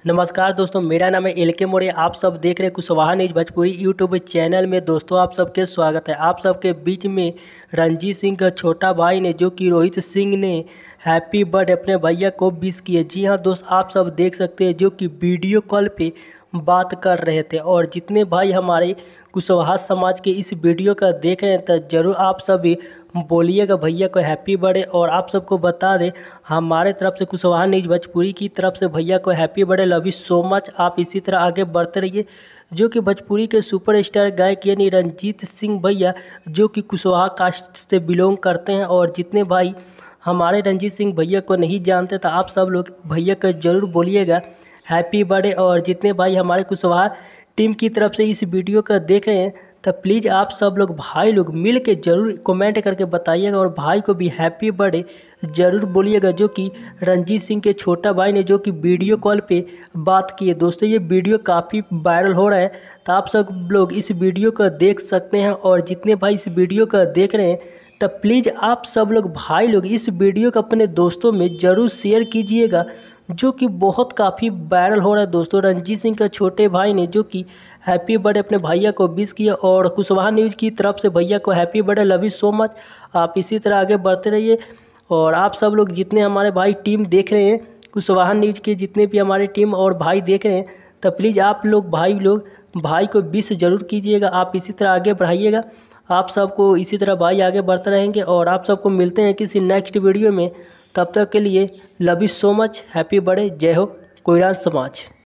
नमस्कार दोस्तों, मेरा नाम है एल.के. मौर्य। आप सब देख रहे हैं Kushwaha news Bhojpuri YouTube channel में। दोस्तों, आप सबके स्वागत है। आप सबके बीच में रणजीत सिंह का छोटा भाई ने, जो कि रोहित सिंह ने, हैप्पी बर्थडे अपने भैया को विश किए। जी हाँ दोस्त, आप सब देख सकते हैं, जो कि वीडियो कॉल पे बात कर रहे थे। और जितने भाई हमारे कुशवाहा समाज के इस वीडियो का देख रहे हैं, तो ज़रूर आप सभी बोलिएगा भैया को हैप्पी बर्थडे। और आप सबको बता दें, हमारे तरफ से कुशवाहा न्यूज़ भोजपुरी की तरफ से भैया को happy birthday, love you so much. आप इसी तरह आगे बढ़ते रहिए। जो कि भोजपुरी के सुपरस्टार गायक यानी रणजीत सिंह भैया, जो कि कुशवाहा कास्ट से बिलोंग करते हैं। और जितने भाई हमारे रणजीत सिंह भैया को नहीं जानते, तो आप सब लोग भैया को ज़रूर बोलिएगा हैप्पी बर्थडे। और जितने भाई हमारे कुशवाहा टीम की तरफ से इस वीडियो को देख रहे हैं, तो प्लीज़ आप सब लोग भाई लोग मिल के ज़रूर कमेंट करके बताइएगा और भाई को भी हैप्पी बर्थडे ज़रूर बोलिएगा। जो कि रणजीत सिंह के छोटा भाई ने, जो कि वीडियो कॉल पे बात की है। दोस्तों, ये वीडियो काफ़ी वायरल हो रहा है, तो आप सब लोग इस वीडियो को देख सकते हैं। और जितने भाई इस वीडियो को देख रहे हैं, तो प्लीज़ आप सब लोग भाई लोग इस वीडियो को अपने दोस्तों में ज़रूर शेयर कीजिएगा, जो कि बहुत काफ़ी वायरल हो रहा है। दोस्तों, रणजीत सिंह के छोटे भाई ने, जो कि हैप्पी बर्थडे अपने भैया को विश किया। और कुशवाहा न्यूज़ की तरफ से भैया को happy birthday, love you so much. आप इसी तरह आगे बढ़ते रहिए। और आप सब लोग जितने हमारे भाई टीम देख रहे हैं, कुशवाहा न्यूज़ के जितने भी हमारे टीम और भाई देख रहे हैं, तो प्लीज़ आप लोग भाई को विश ज़रूर कीजिएगा। आप इसी तरह आगे बढ़ाइएगा। आप सबको इसी तरह भाई आगे बढ़ते रहेंगे। और आप सबको मिलते हैं किसी नेक्स्ट वीडियो में। तब तक के लिए love you so much, happy birthday, जय हो कोयराज समाज।